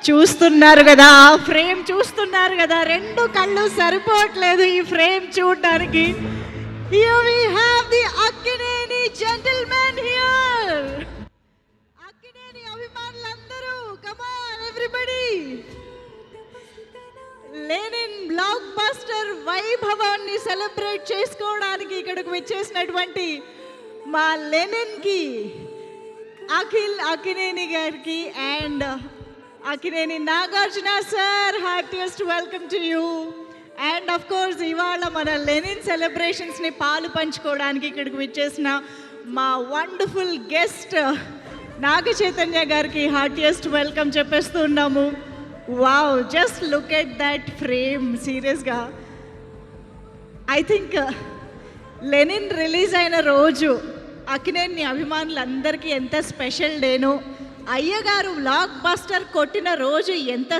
చూస్తున్నారు కదా, ఫ్రేమ్ చూస్తున్నారు కదా, రెండు కళ్ళు సరిపోవట్లేదు ఈ ఫ్రేమ్ చూడడానికి. Here we have the Akkineni gentlemen here. Akkineni అభిమానులందరూ, come on everybody. Lenin blockbuster వైభవాన్ని సెలబ్రేట్ చేసుకోవడానికి ఇక్కడికి వచ్చేసినటువంటి మా లెనిన్కి, అక్కినేని గారికి and Akkineni Nagarjuna sir, heartiest welcome to you. And of course ఇవాళ మన లెనిన్ సెలబ్రేషన్స్ని పాలు పంచుకోవడానికి ఇక్కడికి వచ్చేసిన మా వండర్ఫుల్ గెస్ట్ నాగ చైతన్య గారికి హార్టియెస్ట్ వెల్కమ్ చెప్పేస్తూ ఉన్నాము. Wow, just look at that frame. సీరియస్గా ఐ థింక్ లెనిన్ రిలీజ్ అయిన రోజు అక్కినేని అభిమానులందరికీ ఎంత స్పెషల్ డేనో, అయ్యగారు బ్లాక్ బస్టర్ కొట్టిన రోజు ఎంత